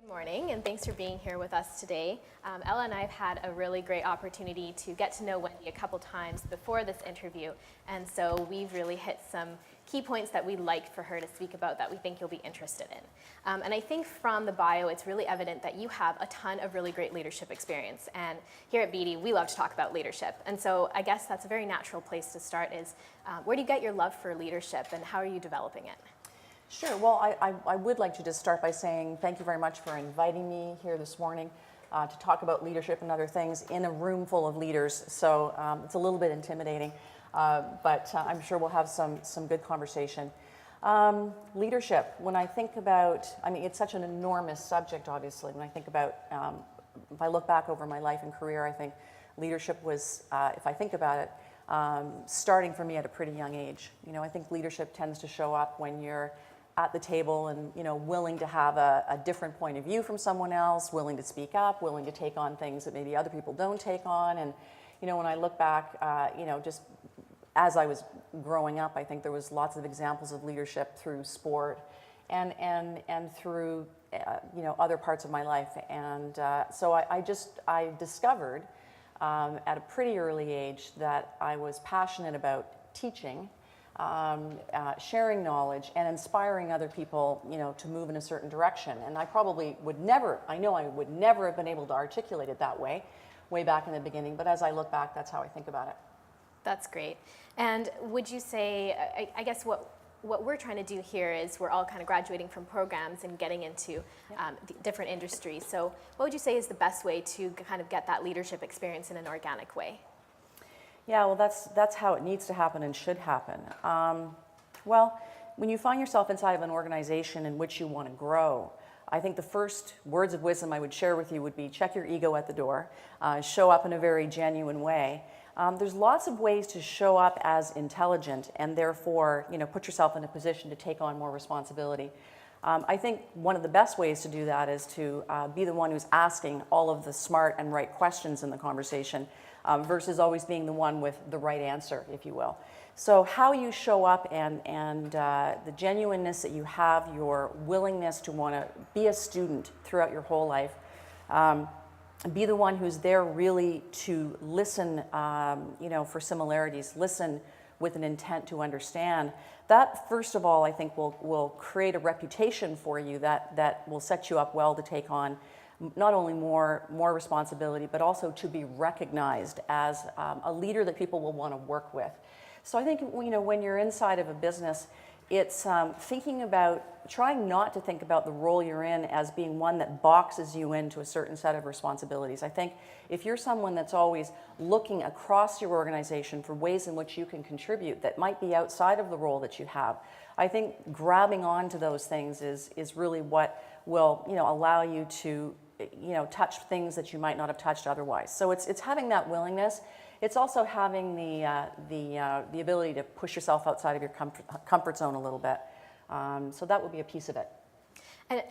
Good morning, and thanks for being here with us today. Ella and I have had a really great opportunity to get to know Wendy a couple times before this interview, and so we've really hit some key points that we'd like for her to speak about that we think you'll be interested in. And I think from the bio, it's really evident that you have a ton of really great leadership experience, and here at BD, we love to talk about leadership, and so I guess that's a very natural place to start is, where do you get your love for leadership, and how are you developing it? Sure. Well, I would like to just start by saying thank you very much for inviting me here this morning to talk about leadership and other things in a room full of leaders. So it's a little bit intimidating, but I'm sure we'll have some good conversation. Leadership, when I think about, I mean, it's such an enormous subject, obviously. When I think about, if I look back over my life and career, I think leadership was, if I think about it, starting for me at a pretty young age. You know, I think leadership tends to show up when you're at the table and, you know, willing to have a different point of view from someone else, willing to speak up, willing to take on things that maybe other people don't take on. And, you know, when I look back, you know, just as I was growing up, I think there was lots of examples of leadership through sport and through, you know, other parts of my life. And so I discovered at a pretty early age that I was passionate about teaching, sharing knowledge and inspiring other people, you know, to move in a certain direction. And I probably would never, I know I would never have been able to articulate it that way back in the beginning, but as I look back, that's how I think about it. That's great. And would you say, I guess what we're trying to do here is we're all kind of graduating from programs and getting into different industries. So what would you say is the best way to kind of get that leadership experience in an organic way? Yeah, well, that's how it needs to happen and should happen. Well, when you find yourself inside of an organization in which you want to grow, I think the first words of wisdom I would share with you would be check your ego at the door, show up in a very genuine way. There's lots of ways to show up as intelligent and therefore, you know, put yourself in a position to take on more responsibility. I think one of the best ways to do that is to be the one who's asking all of the smart and right questions in the conversation versus always being the one with the right answer, if you will. So how you show up and the genuineness that you have, your willingness to want to be a student throughout your whole life, be the one who's there really to listen, you know, for similarities, listen with an intent to understand. That, first of all, I think will create a reputation for you that will set you up well to take on not only more responsibility, but also to be recognized as a leader that people will want to work with. So I think, you know, when you're inside of a business, it's thinking about, trying not to think about the role you're in as being one that boxes you into a certain set of responsibilities. I think if you're someone that's always looking across your organization for ways in which you can contribute that might be outside of the role that you have, I think grabbing onto those things is really what will, you know, allow you to, you know, touch things that you might not have touched otherwise. So it's having that willingness. It's also having the ability to push yourself outside of your comfort zone a little bit. So that would be a piece of it. And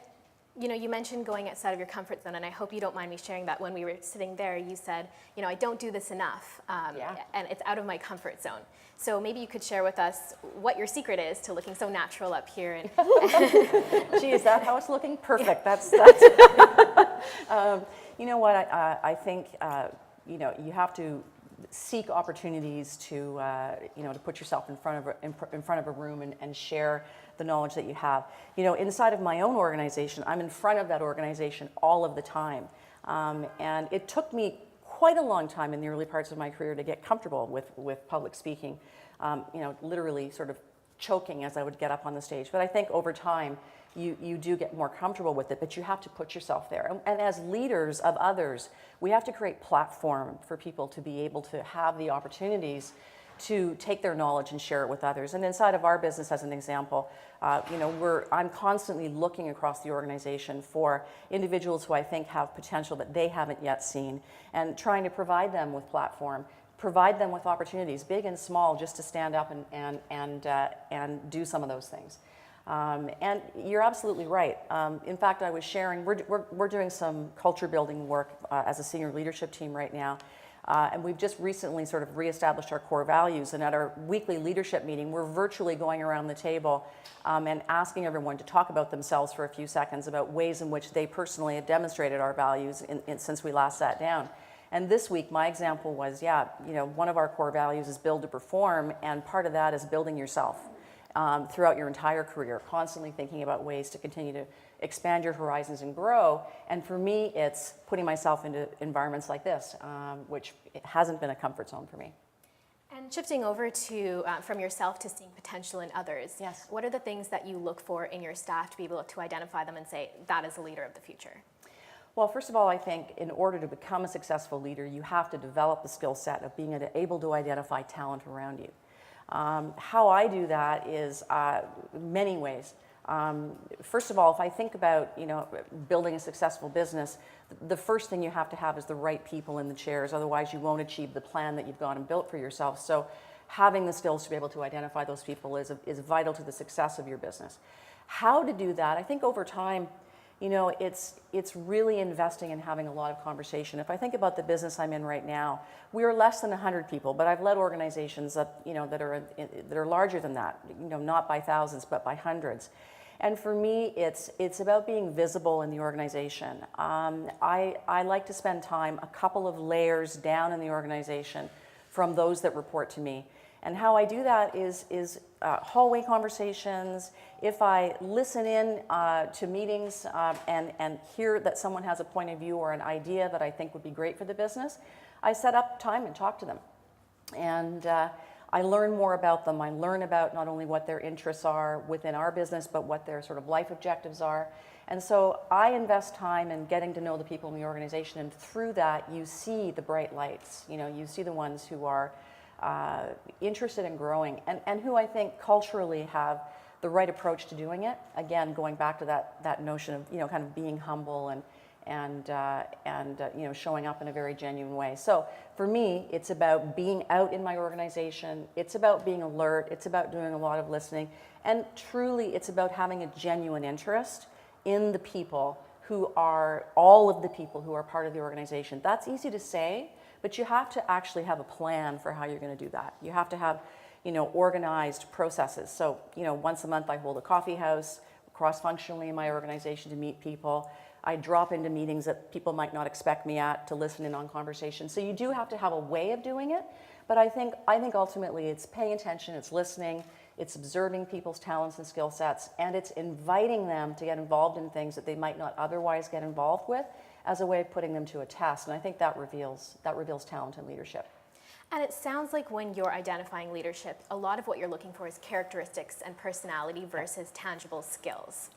you know, you mentioned going outside of your comfort zone, and I hope you don't mind me sharing that when we were sitting there, you said, you know, I don't do this enough, and it's out of my comfort zone. So maybe you could share with us what your secret is to looking so natural up here. And Gee, is that how it's looking? Perfect. That's you know what, I think, you know, you have to seek opportunities to, you know, to put yourself in front of a room and share the knowledge that you have. You know, inside of my own organization, I'm in front of that organization all of the time. And it took me quite a long time in the early parts of my career to get comfortable with public speaking, you know, literally sort of choking as I would get up on the stage. But I think over time, you do get more comfortable with it, but you have to put yourself there. And as leaders of others, we have to create platform for people to be able to have the opportunities to take their knowledge and share it with others. And inside of our business, as an example, you know, I'm constantly looking across the organization for individuals who I think have potential that they haven't yet seen, and trying to provide them with platform, provide them with opportunities, big and small, just to stand up and do some of those things. And you're absolutely right. In fact, I was sharing, we're doing some culture building work as a senior leadership team right now. And we've just recently sort of reestablished our core values. And at our weekly leadership meeting, we're virtually going around the table and asking everyone to talk about themselves for a few seconds about ways in which they personally have demonstrated our values since we last sat down. And this week, my example was, one of our core values is build to perform, and part of that is building yourself throughout your entire career, constantly thinking about ways to continue to expand your horizons and grow. And for me, it's putting myself into environments like this, which hasn't been a comfort zone for me. And shifting over to from yourself to seeing potential in others, yes. What are the things that you look for in your staff to be able to identify them and say, that is a leader of the future? Well, first of all, I think in order to become a successful leader, you have to develop the skill set of being able to identify talent around you. How I do that is many ways. First of all, if I think about building a successful business, the first thing you have to have is the right people in the chairs. Otherwise, you won't achieve the plan that you've gone and built for yourself. So, having the skills to be able to identify those people is vital to the success of your business. How to do that? I think over time, it's really investing in having a lot of conversation. If I think about the business I'm in right now, we are less than 100 people, but I've led organizations that are larger than that, not by thousands, but by hundreds. And for me, it's about being visible in the organization. I like to spend time a couple of layers down in the organization from those that report to me. And how I do that is hallway conversations. If I listen in to meetings and hear that someone has a point of view or an idea that I think would be great for the business, I set up time and talk to them. And I learn more about them. I learn about not only what their interests are within our business, but what their sort of life objectives are. And so I invest time in getting to know the people in the organization, and through that you see the bright lights. You see the ones who are interested in growing and who I think culturally have the right approach to doing it. Again, going back to that notion of kind of being humble and showing up in a very genuine way. So for me, it's about being out in my organization. It's about being alert. It's about doing a lot of listening, and truly, it's about having a genuine interest in the people who are all of the people who are part of the organization. That's easy to say. But you have to actually have a plan for how you're going to do that. You have to have, organized processes. So, once a month I hold a coffee house cross-functionally in my organization to meet people. I drop into meetings that people might not expect me at to listen in on conversations. So you do have to have a way of doing it. But I think ultimately it's paying attention, it's listening, it's observing people's talents and skill sets, and it's inviting them to get involved in things that they might not otherwise get involved with, as a way of putting them to a test. And I think that reveals talent and leadership. And it sounds like when you're identifying leadership, a lot of what you're looking for is characteristics and personality versus tangible skills.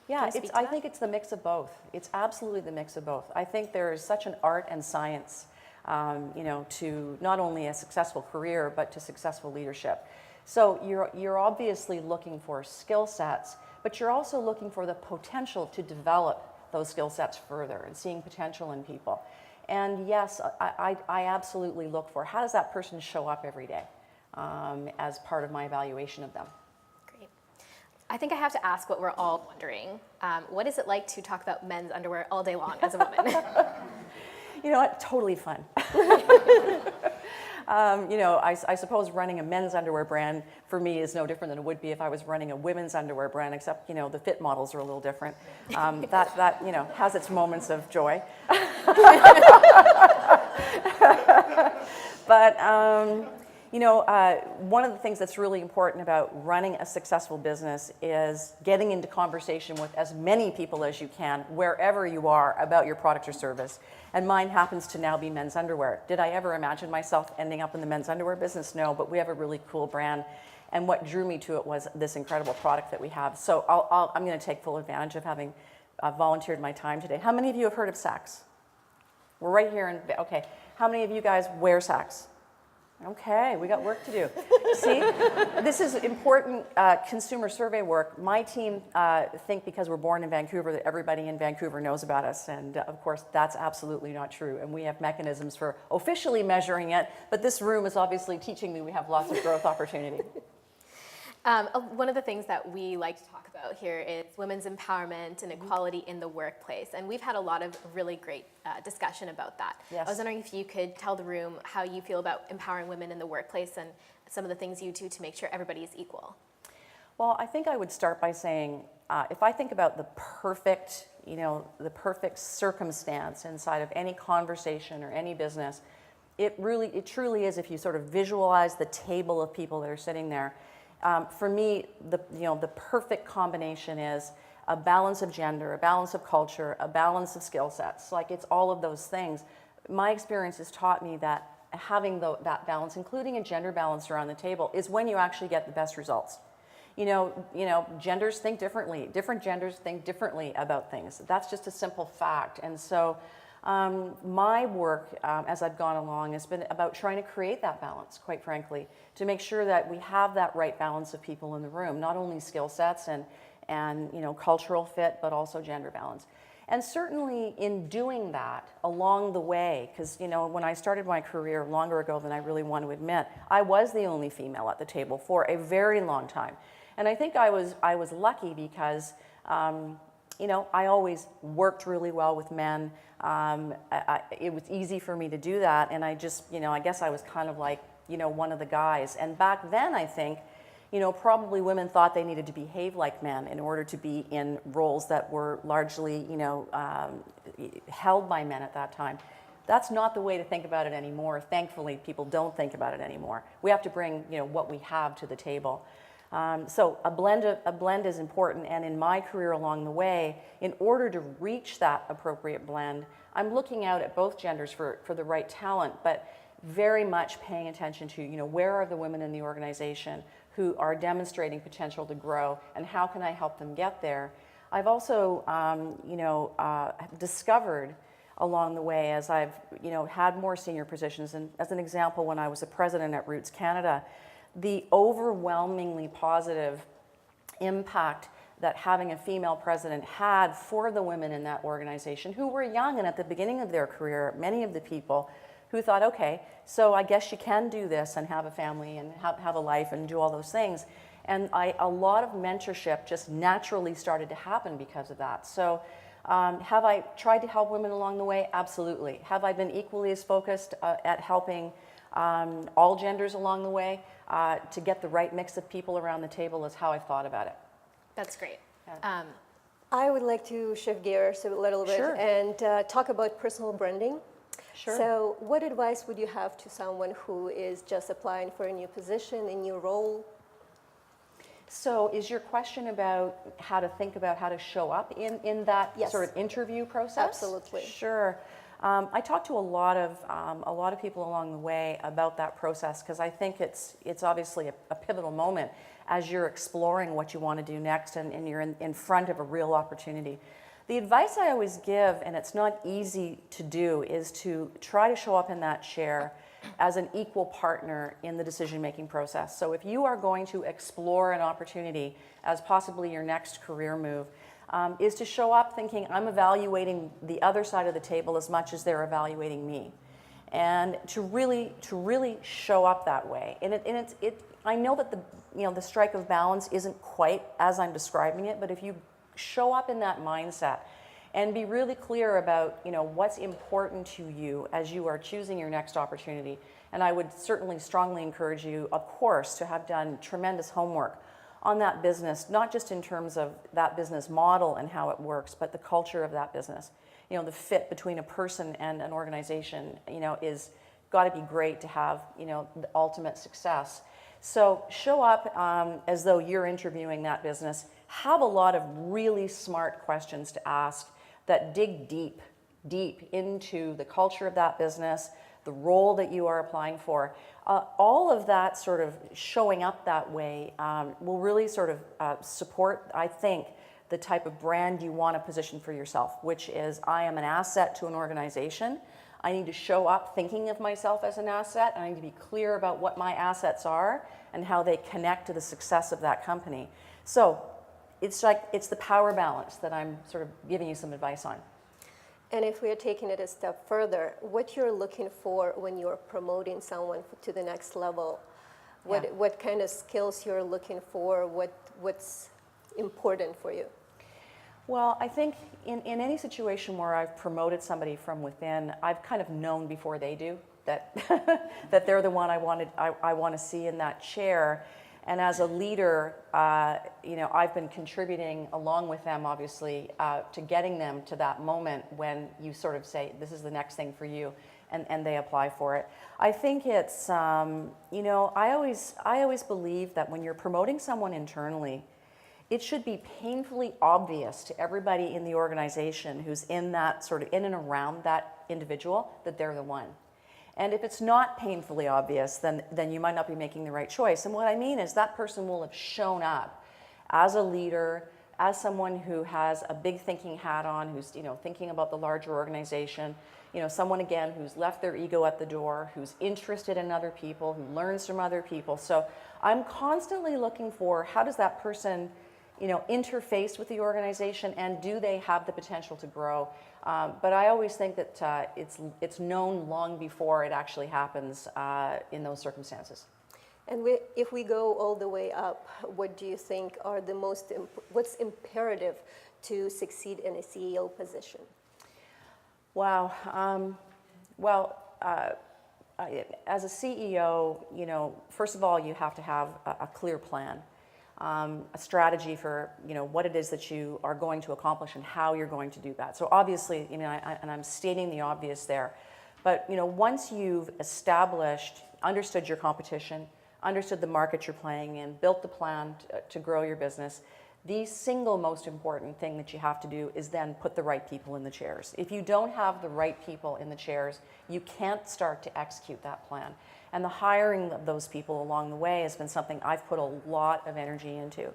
Yeah, I think it's the mix of both. It's absolutely the mix of both. I think there is such an art and science, to not only a successful career, but to successful leadership. So you're obviously looking for skill sets, but you're also looking for the potential to develop those skill sets further and seeing potential in people. And yes, I absolutely look for how does that person show up every day as part of my evaluation of them. Great. I think I have to ask what we're all wondering. What is it like to talk about men's underwear all day long as a woman? You know what? Totally fun. I suppose running a men's underwear brand for me is no different than it would be if I was running a women's underwear brand, except, the fit models are a little different. That has its moments of joy. But, one of the things that's really important about running a successful business is getting into conversation with as many people as you can, wherever you are, about your product or service. And mine happens to now be men's underwear. Did I ever imagine myself ending up in the men's underwear business? No, but we have a really cool brand. And what drew me to it was this incredible product that we have. So I'm going to take full advantage of having volunteered my time today. How many of you have heard of SAXX? We're right here okay. How many of you guys wear SAXX? Okay, we got work to do. See, this is important consumer survey work. My team think because we're born in Vancouver that everybody in Vancouver knows about us, and of course that's absolutely not true. And we have mechanisms for officially measuring it, but this room is obviously teaching me we have lots of growth opportunity. One of the things that we like to talk about here is women's empowerment and equality in the workplace. And we've had a lot of really great discussion about that. Yes. I was wondering if you could tell the room how you feel about empowering women in the workplace and some of the things you do to make sure everybody is equal. Well, I think I would start by saying, if I think about the perfect circumstance inside of any conversation or any business, it truly is, if you sort of visualize the table of people that are sitting there. For me, the perfect combination is a balance of gender, a balance of culture, a balance of skill sets. Like, it's all of those things. My experience has taught me that having that balance, including a gender balance around the table, is when you actually get the best results. Genders think differently. Different genders think differently about things. That's just a simple fact. And so my work as I've gone along has been about trying to create that balance, quite frankly, to make sure that we have that right balance of people in the room, not only skill sets and cultural fit, but also gender balance. And certainly in doing that along the way, because when I started my career longer ago than I really want to admit, I was the only female at the table for a very long time. And I think I was lucky because I always worked really well with men. It was easy for me to do that, and I just, I guess I was kind of like, one of the guys. And back then, I think, probably women thought they needed to behave like men in order to be in roles that were largely, held by men at that time. That's not the way to think about it anymore. Thankfully, people don't think about it anymore. We have to bring, what we have to the table. So a blend is important, and in my career along the way, in order to reach that appropriate blend, I'm looking out at both genders for the right talent, but very much paying attention to, where are the women in the organization who are demonstrating potential to grow, and how can I help them get there? I've also, discovered along the way as I've, had more senior positions, and as an example, when I was a president at Roots Canada, the overwhelmingly positive impact that having a female president had for the women in that organization, who were young and at the beginning of their career, many of the people who thought, okay, so I guess you can do this and have a family and have a life and do all those things. And a lot of mentorship just naturally started to happen because of that. So have I tried to help women along the way? Absolutely. Have I been equally as focused at helping all genders along the way to get the right mix of people around the table? Is how I've thought about it. That's great. I would like to shift gears a little bit and talk about personal branding. Sure. So what advice would you have to someone who is just applying for a new position, a new role? So is your question about how to think about how to show up in that sort of interview process? Absolutely. Sure. I talked to a lot of people along the way about that process, because I think it's obviously a pivotal moment as you're exploring what you want to do next and you're in front of a real opportunity. The advice I always give, and it's not easy to do, is to try to show up in that chair as an equal partner in the decision-making process. So if you are going to explore an opportunity as possibly your next career move, is to show up thinking, I'm evaluating the other side of the table as much as they're evaluating me. And to really show up that way. And I know that the strike of balance isn't quite as I'm describing it, but if you show up in that mindset and be really clear about what's important to you as you are choosing your next opportunity. And I would certainly strongly encourage you, of course, to have done tremendous homework on that business, not just in terms of that business model and how it works, but the culture of that business. The fit between a person and an organization, is got to be great to have, the ultimate success. So show up as though you're interviewing that business. Have a lot of really smart questions to ask that dig deep into the culture of that business, the role that you are applying for. All of that sort of showing up that way will really sort of support, I think, the type of brand you want to position for yourself, which is, I am an asset to an organization. I need to show up thinking of myself as an asset. I need to be clear about what my assets are and how they connect to the success of that company. So it's the power balance that I'm sort of giving you some advice on. And if we are taking it a step further, what you're looking for when you're promoting someone to the next level, What kind of skills you're looking for? What's important for you? Well, I think in any situation where I've promoted somebody from within, I've kind of known before they do that that they're the one I want to see in that chair. And as a leader, I've been contributing along with them, obviously, to getting them to that moment when you sort of say, this is the next thing for you, and they apply for it. I think it's, I always believe that when you're promoting someone internally, it should be painfully obvious to everybody in the organization who's in that sort of in and around that individual that they're the one. And if it's not painfully obvious, then you might not be making the right choice. And what I mean is that person will have shown up as a leader, as someone who has a big thinking hat on, who's thinking about the larger organization, someone again who's left their ego at the door, who's interested in other people, who learns from other people. So I'm constantly looking for how does that person interface with the organization, and do they have the potential to grow? But I always think that it's known long before it actually happens in those circumstances. And if we go all the way up, what do you think are what's imperative to succeed in a CEO position? Wow. As a CEO, first of all, you have to have a clear plan. A strategy for what it is that you are going to accomplish and how you're going to do that. So obviously, and I'm stating the obvious there, but once you've understood your competition, understood the market you're playing in, built the plan to grow your business, the single most important thing that you have to do is then put the right people in the chairs. If you don't have the right people in the chairs, you can't start to execute that plan. And the hiring of those people along the way has been something I've put a lot of energy into.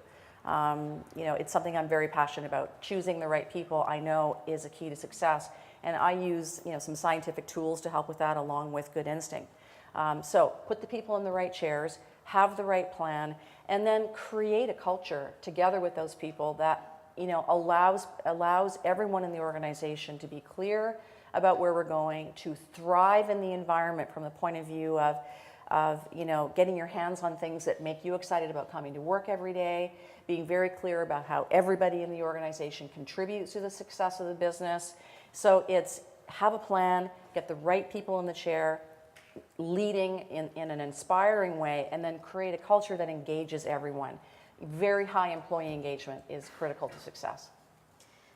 It's something I'm very passionate about. Choosing the right people, I know, is a key to success. And I use some scientific tools to help with that, along with good instinct. So put the people in the right chairs, have the right plan, and then create a culture together with those people that allows everyone in the organization to be clear about where we're going, to thrive in the environment from the point of view of getting your hands on things that make you excited about coming to work every day, being very clear about how everybody in the organization contributes to the success of the business. So it's have a plan, get the right people in the chair, leading in an inspiring way, and then create a culture that engages everyone. Very high employee engagement is critical to success.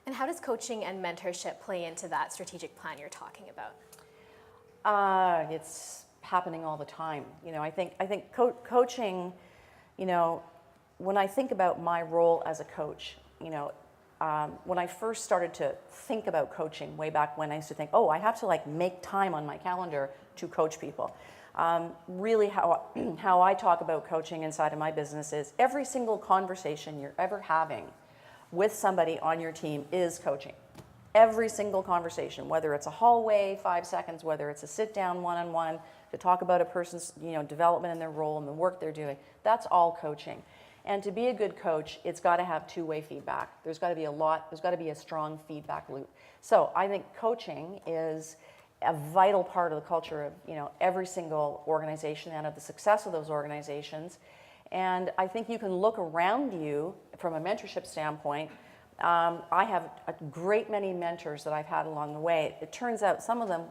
And how does coaching and mentorship play into that strategic plan you're talking about? It's happening all the time. I think coaching, when I think about my role as a coach, when I first started to think about coaching way back when, I used to think, I have to make time on my calendar to coach people. Really how I talk about coaching inside of my business is every single conversation you're ever having with somebody on your team is coaching. Every single conversation, whether it's a hallway, 5 seconds, whether it's a sit-down one-on-one to talk about a person's development in their role and the work they're doing, that's all coaching. And to be a good coach, it's got to have two-way feedback. There's got to be a strong feedback loop. So I think coaching is a vital part of the culture of every single organization and of the success of those organizations. And I think you can look around you from a mentorship standpoint. I have a great many mentors that I've had along the way. It turns out some of them,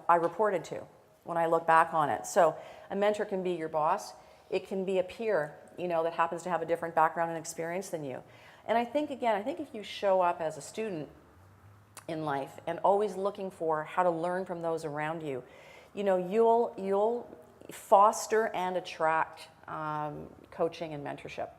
I reported to when I look back on it. So a mentor can be your boss. It can be a peer, that happens to have a different background and experience than you. And I think if you show up as a student in life and always looking for how to learn from those around you, you'll foster and attract coaching and mentorship.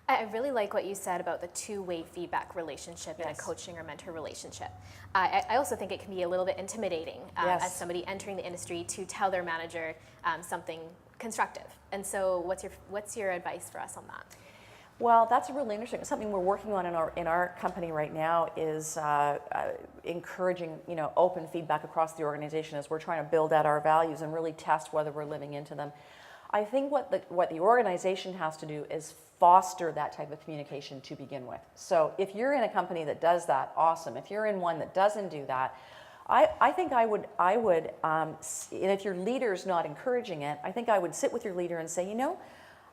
I really like what you said about the two-way feedback relationship in a coaching or mentor relationship. I also think it can be a little bit intimidating as somebody entering the industry to tell their manager something constructive. And so what's your advice for us on that? Well, that's really interesting. Something we're working on in our company right now is encouraging open feedback across the organization as we're trying to build out our values and really test whether we're living into them. I think what the organization has to do is foster that type of communication to begin with. So if you're in a company that does that, awesome. If you're in one that doesn't do that, I think I would, and if your leader's not encouraging it, I think I would sit with your leader and say,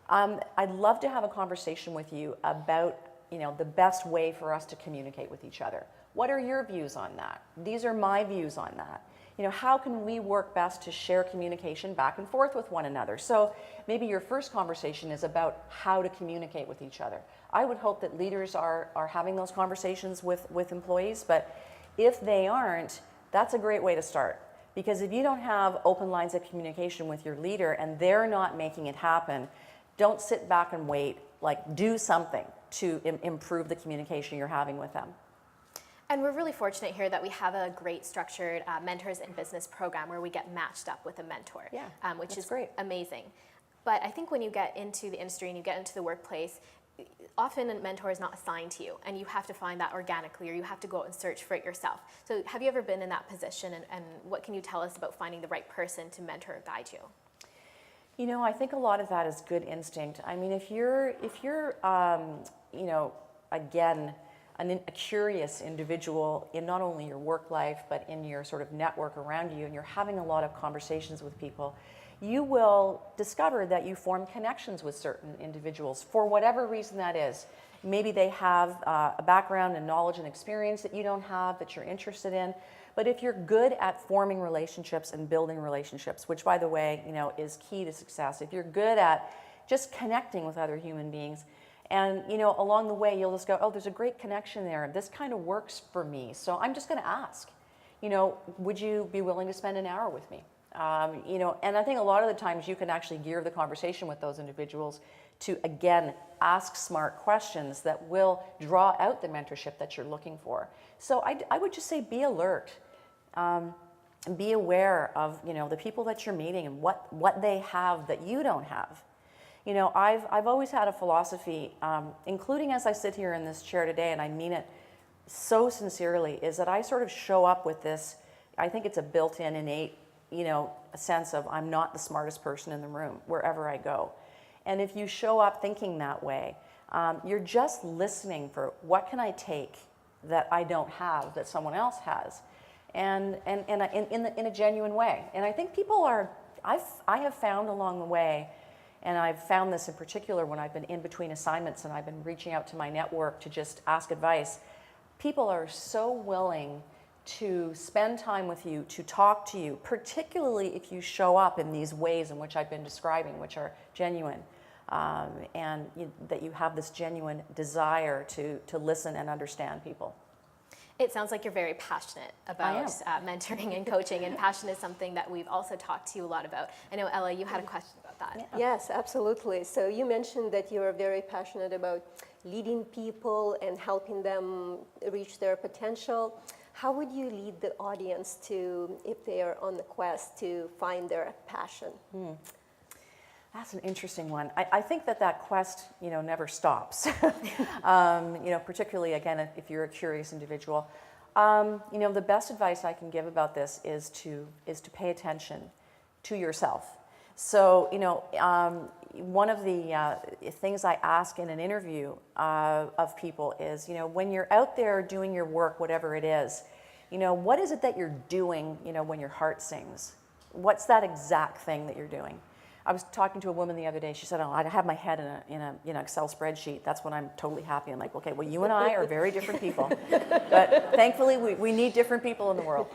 I'd love to have a conversation with you about, the best way for us to communicate with each other. What are your views on that? These are my views on that. How can we work best to share communication back and forth with one another? So maybe your first conversation is about how to communicate with each other. I would hope that leaders are having those conversations with employees, but if they aren't, that's a great way to start. Because if you don't have open lines of communication with your leader and they're not making it happen, don't sit back and wait, do something to improve the communication you're having with them. And we're really fortunate here that we have a great structured Mentors in Business program where we get matched up with a mentor, which is great. Amazing. But I think when you get into the industry and you get into the workplace, often a mentor is not assigned to you, and you have to find that organically, or you have to go out and search for it yourself. So have you ever been in that position, and what can you tell us about finding the right person to mentor or guide you? I think a lot of that is good instinct. I mean, if you're again, a curious individual in not only your work life, but in your sort of network around you, and you're having a lot of conversations with people, you will discover that you form connections with certain individuals for whatever reason that is. Maybe they have a background and knowledge and experience that you don't have, that you're interested in. But if you're good at forming relationships and building relationships, which by the way, is key to success, if you're good at just connecting with other human beings, and along the way you'll just go, oh, there's a great connection there. This kind of works for me. So I'm just going to ask, would you be willing to spend an hour with me? And I think a lot of the times you can actually gear the conversation with those individuals to, again, ask smart questions that will draw out the mentorship that you're looking for. So I would just say be alert. And be aware of the people that you're meeting and what they have that you don't have. I've always had a philosophy, including as I sit here in this chair today, and I mean it so sincerely, is that I sort of show up with this, I think it's a built-in innate, a sense of I'm not the smartest person in the room wherever I go. And if you show up thinking that way, you're just listening for what can I take that I don't have that someone else has, and in a genuine way. And I think people I have found along the way, and I've found this in particular when I've been in between assignments and I've been reaching out to my network to just ask advice, people are so willing to spend time with you, to talk to you, particularly if you show up in these ways in which I've been describing, which are genuine, and that you have this genuine desire to listen and understand people. It sounds like you're very passionate about mentoring and coaching, and passion is something that we've also talked to you a lot about. I know, Ella, you had a question about that. Yeah. Yes, absolutely. So you mentioned that you're very passionate about leading people and helping them reach their potential. How would you lead the audience to, if they are on the quest to find their passion? That's an interesting one. I think that quest, never stops. Particularly again, if you're a curious individual. The best advice I can give about this is to pay attention to yourself. So, one of the things I ask in an interview of people is, when you're out there doing your work, whatever it is, what is it that you're doing, when your heart sings? What's that exact thing that you're doing? I was talking to a woman the other day. She said, "Oh, I have my head in a Excel spreadsheet. That's when I'm totally happy." I'm like, "Okay, well, you and I are very different people, but thankfully we need different people in the world."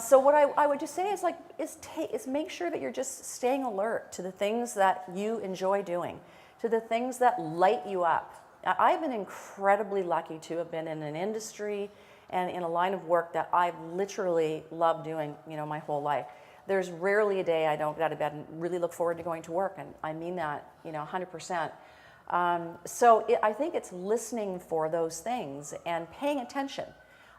So what I would just say is make sure that you're just staying alert to the things that you enjoy doing, to the things that light you up. I've been incredibly lucky to have been in an industry and in a line of work that I've literally loved doing, my whole life. There's rarely a day I don't get out of bed and really look forward to going to work, and I mean that, 100%. I think it's listening for those things and paying attention.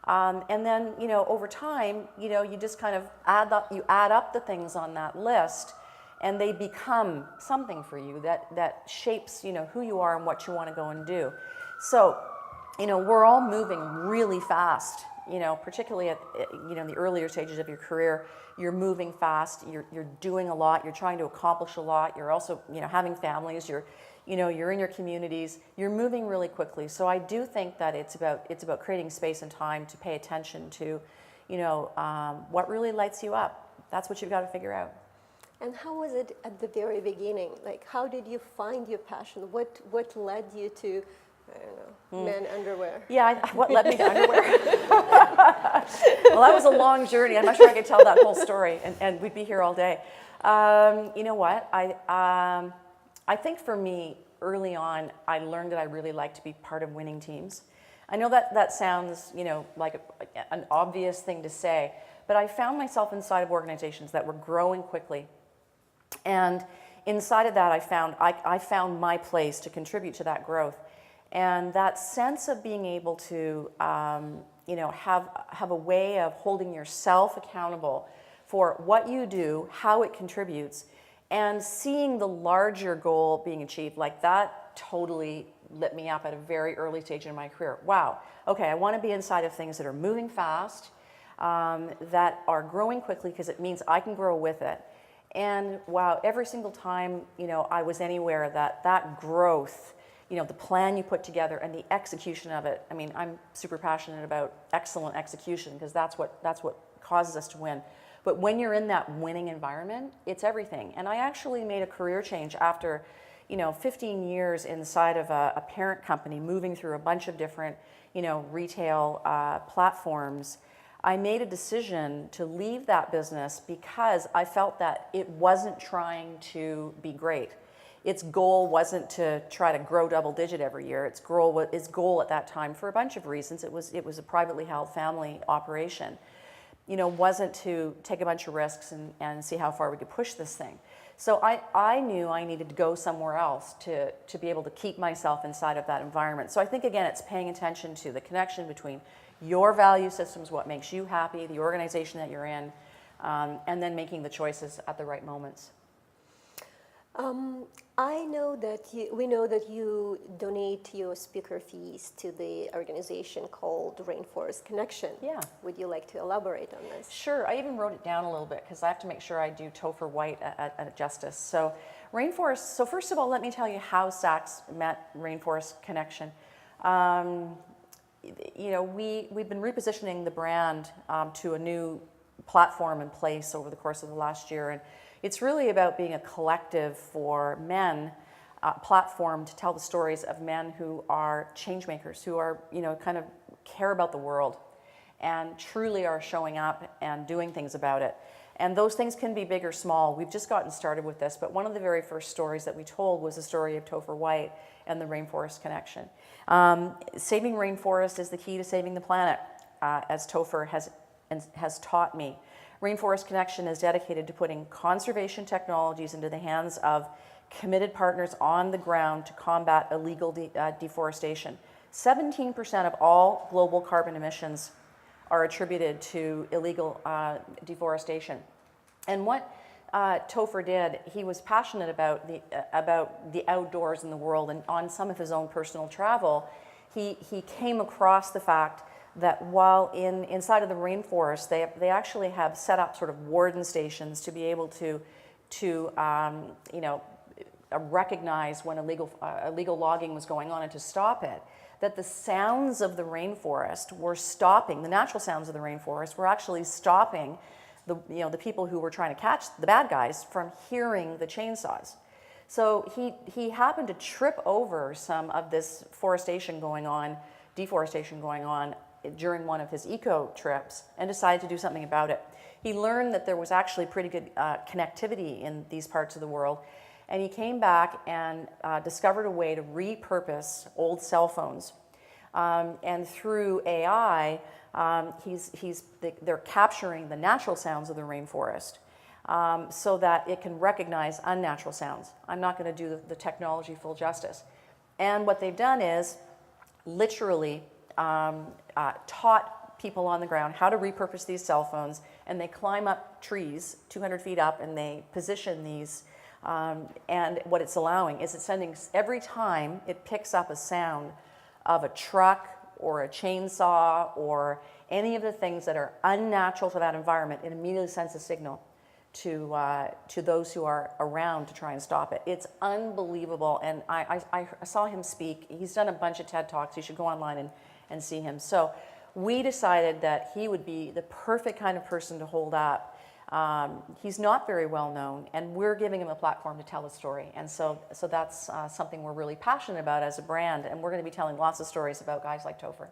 And then, over time, you just kind of add up the things on that list, and they become something for you that shapes, who you are and what you want to go and do. So, we're all moving really fast. Particularly at the earlier stages of your career, you're moving fast. You're doing a lot. You're trying to accomplish a lot. You're also having families. You're in your communities. You're moving really quickly. So I do think that it's about creating space and time to pay attention to what really lights you up. That's what you've got to figure out. And how was it at the very beginning? Like, how did you find your passion? What led you to, I don't know, men underwear? Yeah, what led me to underwear? Well, that was a long journey. I'm not sure I could tell that whole story, and we'd be here all day. You know what? I think for me, early on, I learned that I really like to be part of winning teams. I know that sounds, like an obvious thing to say, but I found myself inside of organizations that were growing quickly. And inside of that, I found my place to contribute to that growth. And that sense of being able to, have a way of holding yourself accountable for what you do, how it contributes, and seeing the larger goal being achieved, like that totally lit me up at a very early stage in my career. Wow, okay, I want to be inside of things that are moving fast, that are growing quickly, because it means I can grow with it. And wow, every single time, I was anywhere, that growth, the plan you put together and the execution of it. I mean, I'm super passionate about excellent execution, because that's what causes us to win. But when you're in that winning environment, it's everything. And I actually made a career change after, 15 years inside of a parent company, moving through a bunch of different, retail platforms. I made a decision to leave that business because I felt that it wasn't trying to be great. Its goal wasn't to try to grow double digit every year. Its goal at that time, for a bunch of reasons, it was a privately held family operation, wasn't to take a bunch of risks and see how far we could push this thing. So I knew I needed to go somewhere else to be able to keep myself inside of that environment. So I think, again, it's paying attention to the connection between your value systems, what makes you happy, the organization that you're in, and then making the choices at the right moments. We know that you donate your speaker fees to the organization called Rainforest Connection. Yeah. Would you like to elaborate on this? Sure. I even wrote it down a little bit because I have to make sure I do Topher White at justice. So Rainforest, so first of all, let me tell you how SAXX met Rainforest Connection. We've been repositioning the brand to a new platform and place over the course of the last year, and it's really about being a collective for men, platform to tell the stories of men who are change makers, who are, kind of care about the world and truly are showing up and doing things about it. And those things can be big or small. We've just gotten started with this, but one of the very first stories that we told was the story of Topher White and the Rainforest Connection. Saving rainforest is the key to saving the planet, as Topher has taught me. Rainforest Connection is dedicated to putting conservation technologies into the hands of committed partners on the ground to combat illegal deforestation. 17% of all global carbon emissions are attributed to illegal deforestation. And what Topher did, he was passionate about the outdoors in the world, and on some of his own personal travel, he came across the fact that while inside of the rainforest, they actually have set up sort of warden stations to be able to recognize when illegal logging was going on and to stop it. That the sounds of the rainforest were stopping, the natural sounds of the rainforest were actually stopping the people who were trying to catch the bad guys from hearing the chainsaws. So he happened to trip over some of this deforestation going on during one of his eco trips and decided to do something about it. He learned that there was actually pretty good connectivity in these parts of the world, and he came back and discovered a way to repurpose old cell phones. And through AI, they're capturing the natural sounds of the rainforest so that it can recognize unnatural sounds. I'm not going to do the technology full justice. And what they've done is literally taught people on the ground how to repurpose these cell phones, and they climb up trees 200 feet up and they position these. And what it's allowing is it's sending, every time it picks up a sound of a truck or a chainsaw or any of the things that are unnatural to that environment, it immediately sends a signal to those who are around to try and stop it. It's unbelievable, and I saw him speak. He's done a bunch of TED Talks. You should go online and see him. So we decided that he would be the perfect kind of person to hold up. He's not very well known, and we're giving him a platform to tell a story. And so that's something we're really passionate about as a brand, and we're going to be telling lots of stories about guys like Topher.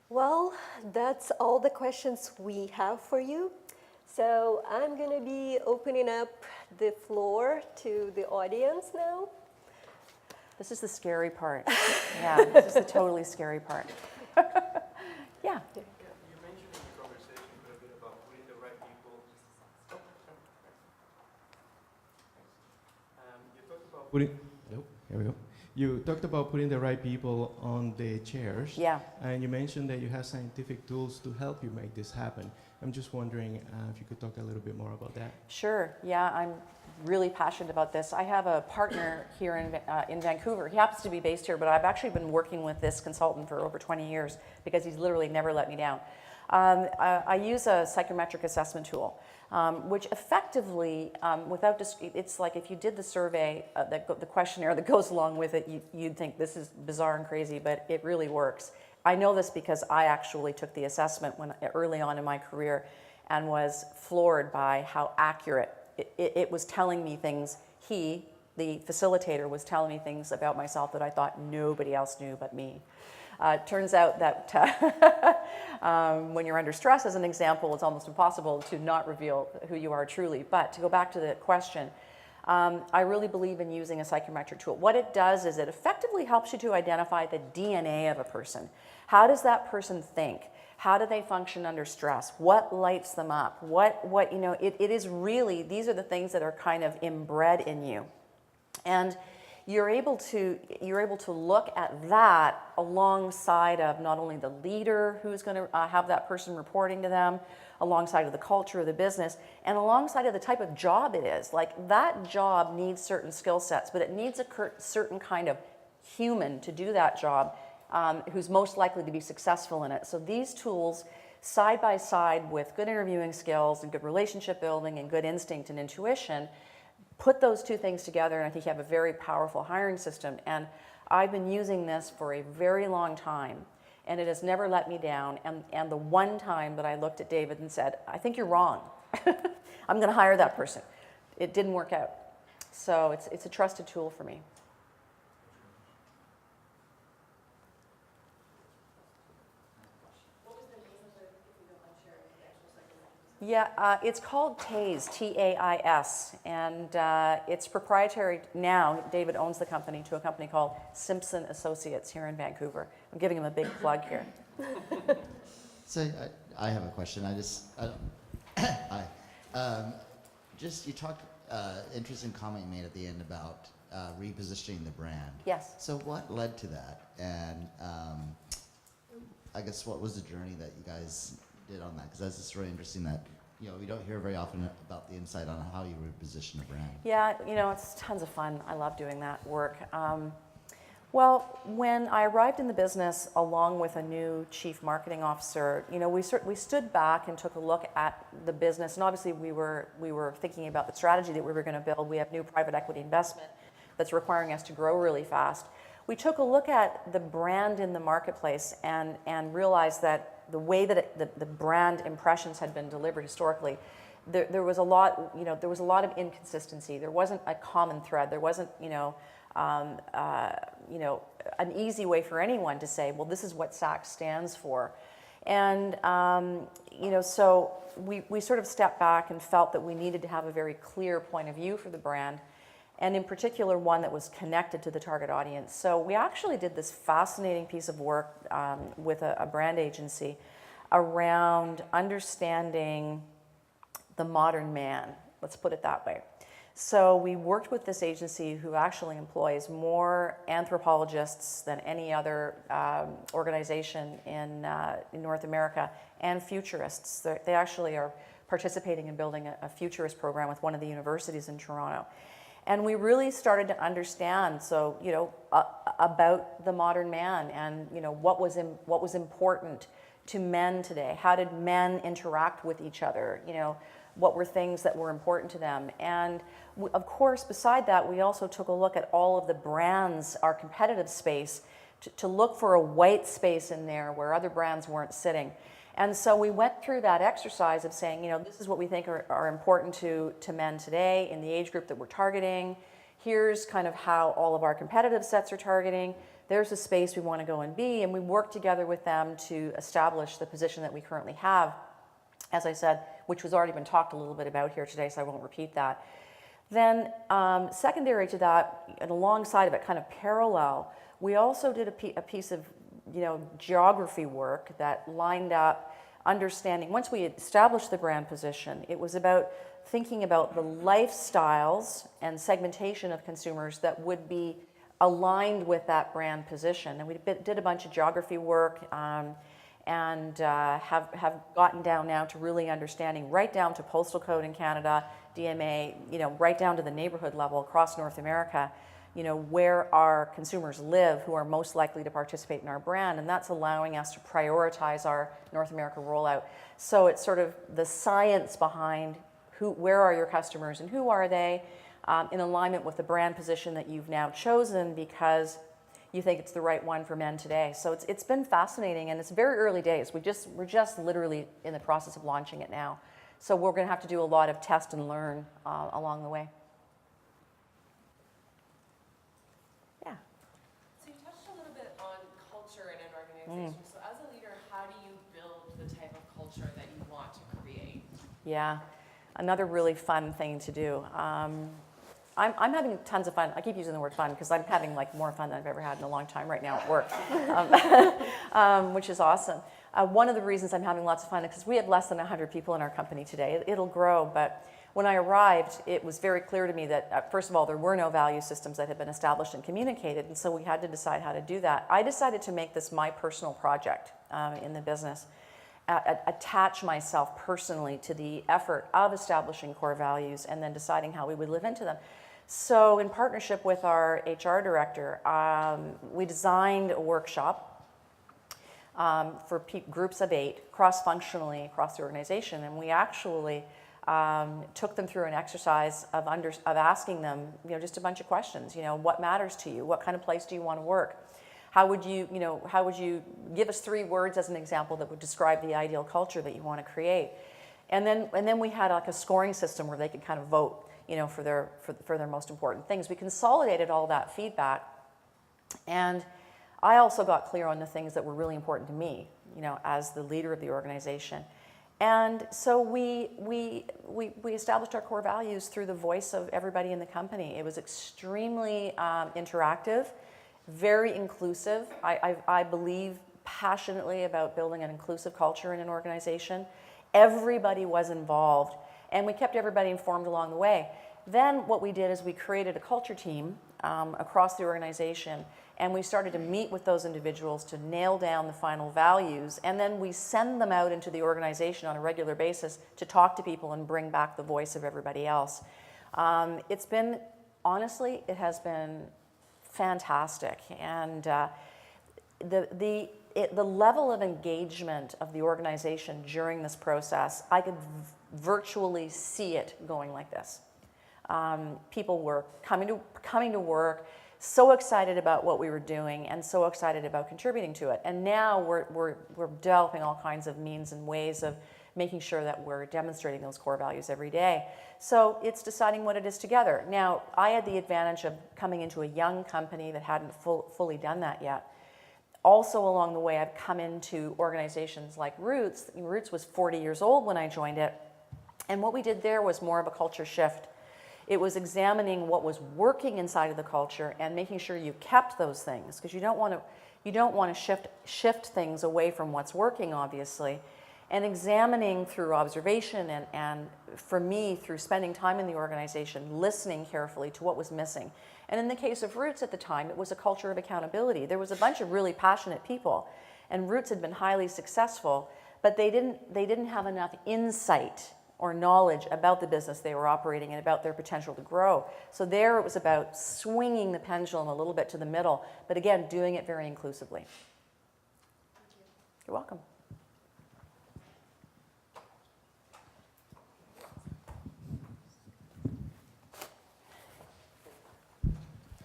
Well, that's all the questions we have for you. So I'm going to be opening up the floor to the audience now. This is the scary part. Yeah, this is the totally scary part. Yeah. You mentioned in the conversation a bit about putting the right people. You talked about putting. Nope. Here we go. You talked about putting the right people on the chairs. Yeah. And you mentioned that you have scientific tools to help you make this happen. I'm just wondering if you could talk a little bit more about that. Sure. Yeah, I'm really passionate about this. I have a partner here in Vancouver. He happens to be based here, but I've actually been working with this consultant for over 20 years because he's literally never let me down. I use a psychometric assessment tool, which effectively, it's like if you did the survey, the questionnaire that goes along with it, you'd think this is bizarre and crazy, but it really works. I know this because I actually took the assessment early on in my career and was floored by how accurate it was telling me things. The facilitator, was telling me things about myself that I thought nobody else knew but me. It turns out that when you're under stress, as an example, it's almost impossible to not reveal who you are truly. But to go back to the question, I really believe in using a psychometric tool. What it does is it effectively helps you to identify the DNA of a person. How does that person think? How do they function under stress? What lights them up? It is really, these are the things that are kind of inbred in you. And you're able to look at that alongside of not only the leader who's going to have that person reporting to them, alongside of the culture of the business, and alongside of the type of job it is. Like, that job needs certain skill sets, but it needs a certain kind of human to do that job, who's most likely to be successful in it. So these tools, side by side with good interviewing skills and good relationship building and good instinct and intuition, put those two things together, and I think you have a very powerful hiring system. And I've been using this for a very long time, and it has never let me down. And the one time that I looked at David and said, I think you're wrong. I'm going to hire that person. It didn't work out. So it's a trusted tool for me. Yeah, it's called TAIS, T-A-I-S, and it's proprietary now. David owns the company to a company called Simpson Associates here in Vancouver. I'm giving him a big plug here. So I have a question. You talked, interesting comment you made at the end about repositioning the brand. Yes. So what led to that? And I guess what was the journey that you guys did on that? Because that's just really interesting that, we don't hear very often about the insight on how you reposition a brand. Yeah, it's tons of fun. I love doing that work. Well, when I arrived in the business along with a new chief marketing officer, we stood back and took a look at the business, and obviously we were thinking about the strategy that we were going to build. We have new private equity investment that's requiring us to grow really fast. We took a look at the brand in the marketplace and realized that the way that the brand impressions had been delivered historically, there was a lot of inconsistency. There wasn't a common thread. There wasn't an easy way for anyone to say, well, this is what SAXX stands for. And so we sort of stepped back and felt that we needed to have a very clear point of view for the brand, and in particular one that was connected to the target audience. So we actually did this fascinating piece of work with a brand agency around understanding the modern man, let's put it that way. So we worked with this agency who actually employs more anthropologists than any other organization in North America, and futurists. They actually are participating in building a futurist program with one of the universities in Toronto. And we really started to understand, about the modern man and, what was important to men today. How did men interact with each other? What were things that were important to them? And of course, beside that, we also took a look at all of the brands, our competitive space, to look for a white space in there where other brands weren't sitting. And so we went through that exercise of saying, this is what we think are important to men today in the age group that we're targeting. Here's kind of how all of our competitive sets are targeting. There's a space we want to go and be. And we worked together with them to establish the position that we currently have, as I said, which has already been talked a little bit about here today, so I won't repeat that. Then secondary to that, and alongside of it, kind of parallel, we also did a piece of geography work that lined up understanding. Once we established the brand position, it was about thinking about the lifestyles and segmentation of consumers that would be aligned with that brand position. And we did a bunch of geography work and have gotten down now to really understanding right down to postal code in Canada, DMA, right down to the neighborhood level across North America, where our consumers live who are most likely to participate in our brand, and that's allowing us to prioritize our North America rollout. So it's sort of the science behind where are your customers and who are they, in alignment with the brand position that you've now chosen because you think it's the right one for men today. So it's been fascinating, and it's very early days. We're just literally in the process of launching it now. So we're going to have to do a lot of test and learn along the way. Yeah. So you touched a little bit on culture in an organization. So as a leader, how do you build the type of culture that you want to create? Yeah, another really fun thing to do. I'm having tons of fun. I keep using the word fun because I'm having more fun than I've ever had in a long time right now at work, which is awesome. One of the reasons I'm having lots of fun is because we have less than 100 people in our company today. It'll grow, but when I arrived, it was very clear to me that, first of all, there were no value systems that had been established and communicated, and so we had to decide how to do that. I decided to make this my personal project in the business, attach myself personally to the effort of establishing core values and then deciding how we would live into them. So in partnership with our HR director, we designed a workshop for groups of 8, cross-functionally across the organization, and we actually took them through an exercise of asking them, just a bunch of questions. What matters to you? What kind of place do you want to work? How would you give us 3 words as an example that would describe the ideal culture that you want to create? And then we had a scoring system where they could kind of vote, for their most important things. We consolidated all that feedback, and I also got clear on the things that were really important to me, as the leader of the organization. And so we established our core values through the voice of everybody in the company. It was extremely interactive, very inclusive. I believe passionately about building an inclusive culture in an organization. Everybody was involved, and we kept everybody informed along the way. Then what we did is we created a culture team across the organization, and we started to meet with those individuals to nail down the final values, and then we send them out into the organization on a regular basis to talk to people and bring back the voice of everybody else. It's been, honestly, it has been fantastic, and the level of engagement of the organization during this process, I could virtually see it going like this. People were coming to work, so excited about what we were doing and so excited about contributing to it. And now we're developing all kinds of means and ways of making sure that we're demonstrating those core values every day. So it's deciding what it is together. Now, I had the advantage of coming into a young company that hadn't fully done that yet. Also along the way, I've come into organizations like Roots. Roots was 40 years old when I joined it. And what we did there was more of a culture shift. It was examining what was working inside of the culture and making sure you kept those things, because you don't want to shift things away from what's working, obviously, and examining through observation and for me through spending time in the organization, listening carefully to what was missing. And in the case of Roots at the time, it was a culture of accountability. There was a bunch of really passionate people, and Roots had been highly successful, but they didn't have enough insight or knowledge about the business they were operating and about their potential to grow. So there it was about swinging the pendulum a little bit to the middle, but again, doing it very inclusively. Thank you. You're welcome.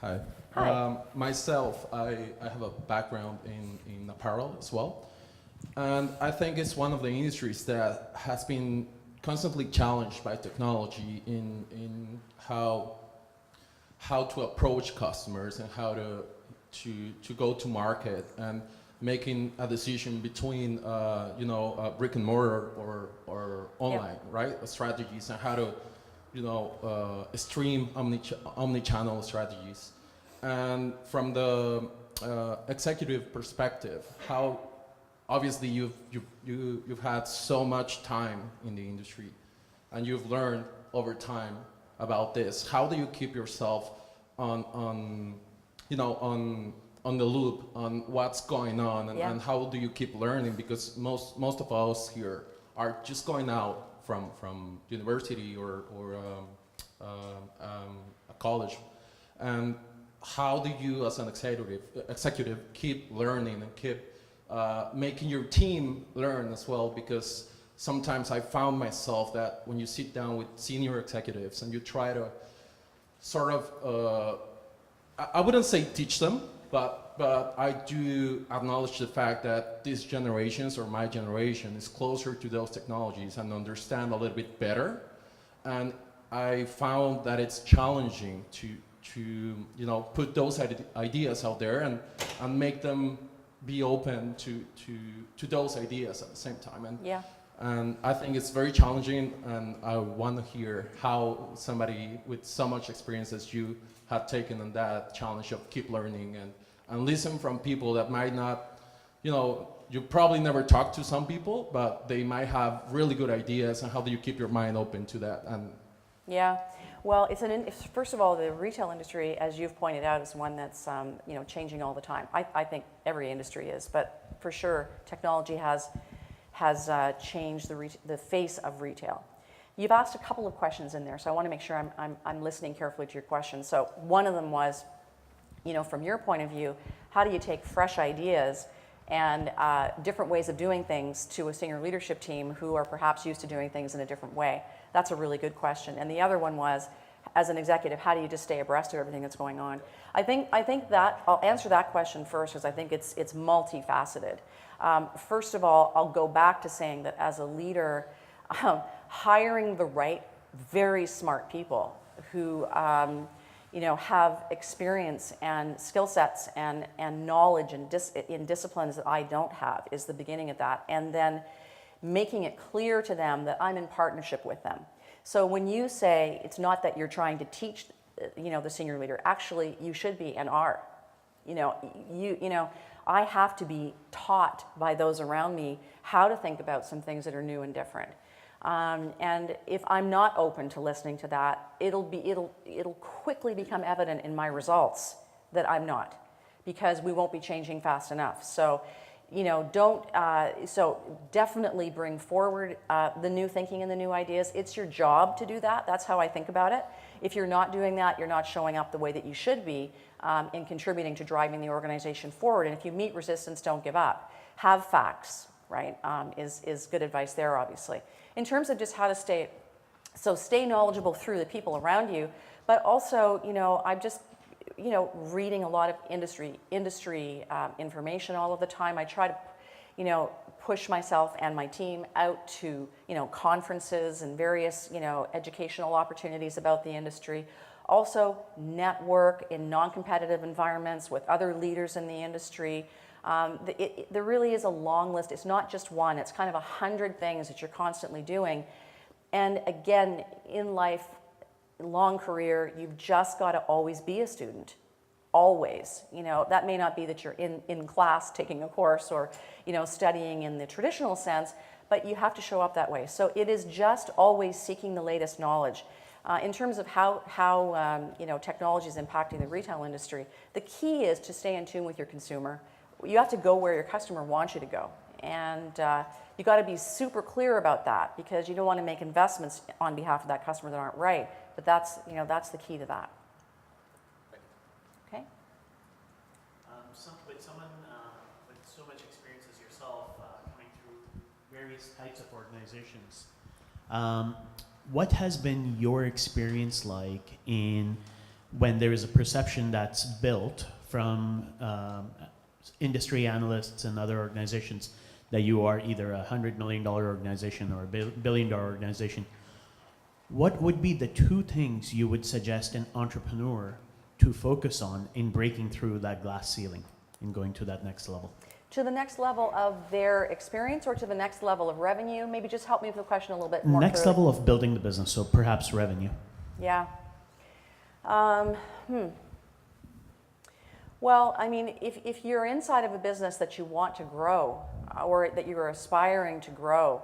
Hi, Hi. Myself, I have a background in apparel as well. And I think it's one of the industries that has been constantly challenged by technology in how to approach customers and how to go to market and making a decision between brick and mortar or online, right? Strategies and how to stream omni-channel strategies. And from the executive perspective, how obviously you've had so much time in the industry and you've learned over time about this. How do you keep yourself on the loop on what's going on and how do you keep learning? Because most of us here are just going out from university or a college, and how do you as an executive keep learning and keep making your team learn as well? Because sometimes I found myself that when you sit down with senior executives and you try to sort of, I wouldn't say teach them, but I do acknowledge the fact that these generations or my generation is closer to those technologies and understand a little bit better. And I found that it's challenging to put those ideas out there and make them be open to those ideas at the same time. And I think it's very challenging, and I want to hear how somebody with so much experience as you have taken on that challenge of keep learning and listen from people that might not, you probably never talk to some people, but they might have really good ideas, and how do you keep your mind open to that? And Yeah, well, first of all, the retail industry, as you've pointed out, is one that's changing all the time. I think every industry is, but for sure, technology has changed the face of retail. You've asked a couple of questions in there, so I want to make sure I'm listening carefully to your questions. So one of them was, from your point of view, how do you take fresh ideas and different ways of doing things to a senior leadership team who are perhaps used to doing things in a different way? That's a really good question. And the other one was, as an executive, how do you just stay abreast of everything that's going on? I think that I'll answer that question first, because I think it's multifaceted. First of all, I'll go back to saying that as a leader, hiring the right, very smart people who have experience and skill sets and knowledge in disciplines that I don't have is the beginning of that. And then making it clear to them that I'm in partnership with them. So when you say it's not that you're trying to teach, the senior leader, actually you should be and are. I have to be taught by those around me how to think about some things that are new and different. And if I'm not open to listening to that, it'll quickly become evident in my results that I'm not, because we won't be changing fast enough. So, so definitely bring forward the new thinking and the new ideas. It's your job to do that. That's how I think about it. If you're not doing that, you're not showing up the way that you should be in contributing to driving the organization forward. And if you meet resistance, don't give up. Have facts, right, is good advice there, obviously. In terms of just how to stay knowledgeable through the people around you, but also, I'm just, reading a lot of industry information all of the time. I try to, push myself and my team out to, conferences and various, educational opportunities about the industry. Also, network in non-competitive environments with other leaders in the industry. There really is a long list. It's not just one. It's kind of 100 things that you're constantly doing. And again, in life, long career, you've just got to always be a student. Always. That may not be that you're in class taking a course or, studying in the traditional sense, but you have to show up that way. So it is just always seeking the latest knowledge. In terms of how technology is impacting the retail industry, the key is to stay in tune with your consumer. You have to go where your customer wants you to go. And you got to be super clear about that, because you don't want to make investments on behalf of that customer that aren't right. But that's the key to that. Okay. Someone with so much experience as yourself, coming through various types of organizations, what has been your experience like in when there is a perception that's built from industry analysts and other organizations that you are either a $100 million organization or a $1 billion organization, what would be the 2 things you would suggest an entrepreneur to focus on in breaking through that glass ceiling and going to that next level? To the next level of their experience or to the next level of revenue? Maybe just help me with the question a little bit more Next clearly. level of building the business, so perhaps revenue. Yeah. Well, I mean, if you're inside of a business that you want to grow or that you're aspiring to grow,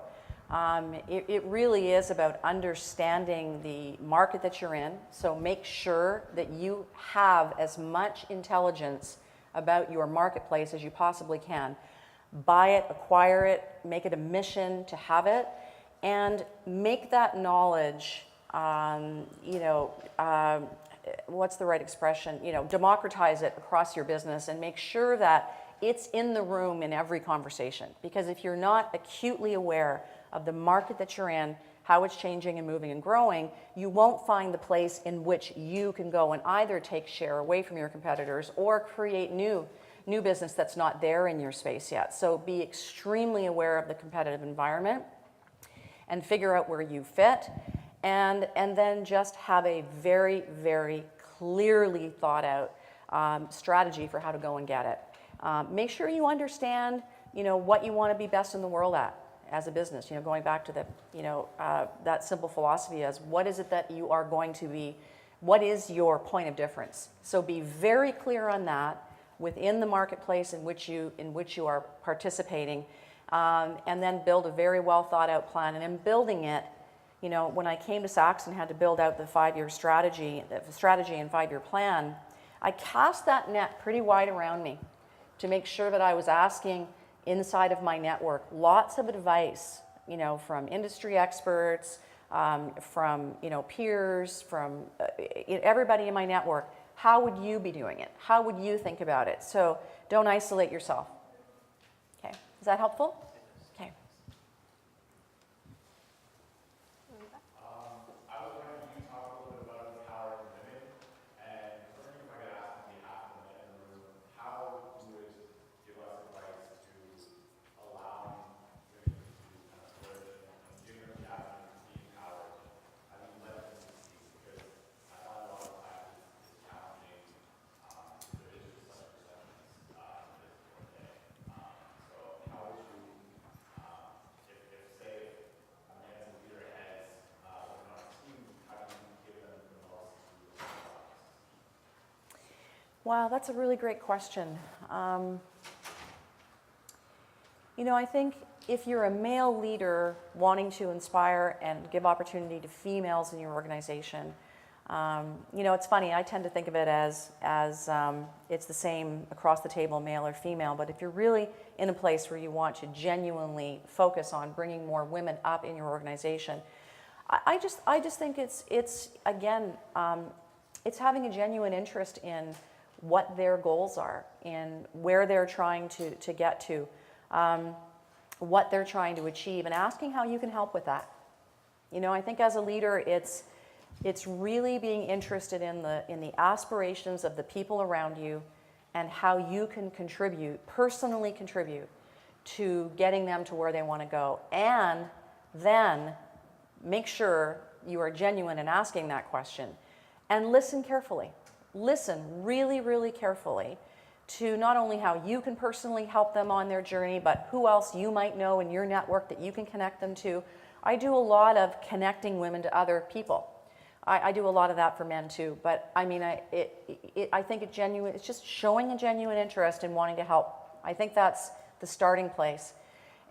it really is about understanding the market that you're in. So make sure that you have as much intelligence about your marketplace as you possibly can. Buy it, acquire it, make it a mission to have it, and make that knowledge, what's the right expression? Democratize it across your business and make sure that it's in the room in every conversation. Because if you're not acutely aware of the market that you're in, how it's changing and moving and growing, you won't find the place in which you can go and either take share away from your competitors or create new business that's not there in your space yet. So be extremely aware of the competitive environment and figure out where you fit, and then just have a very, very clearly thought out strategy for how to go and get it. Make sure you understand, what you want to be best in the world at as a business. Going back to the, that simple philosophy as what is it that you are going to be, what is your point of difference? So be very clear on that within the marketplace in which you are participating, and then build a very well thought out plan. And in building it, when I came to SAXX and had to build out the 5-year strategy and 5-year plan, I cast that net pretty wide around me to make sure that I was asking inside of my network lots of advice, from industry experts, from peers, from everybody in my network. How would you be doing it? How would you think about it? So don't isolate yourself. Okay, is that helpful? Okay. I was wondering if you talk a little bit about empowering women, and I was wondering if I could ask on behalf of the men in the room, how you would give us advice to allowing women to kind of flourish and give them the avenue to be empowered. I mean, let them succeed, because I find a lot of times it's challenging because there is just such perceptions in this world today. So how would you, if say a man's a leader has women on his team, how do you give them the most to Wow, that's a really great question. I think if you're a male leader wanting to inspire and give opportunity to females in your organization, it's funny, I tend to think of it as it's the same across the table, male or female, but if you're really in a place where you want to genuinely focus on bringing more women up in your organization, I just think it's having a genuine interest in what their goals are, in where they're trying to get to, what they're trying to achieve, and asking how you can help with that. I think as a leader, it's really being interested in the aspirations of the people around you and how you can personally contribute to getting them to where they want to go. And then make sure you are genuine in asking that question and listen carefully. Listen really, really carefully to not only how you can personally help them on their journey, but who else you might know in your network that you can connect them to. I do a lot of connecting women to other people. I do a lot of that for men too, but I mean, I think it's just showing a genuine interest in wanting to help. I think that's the starting place.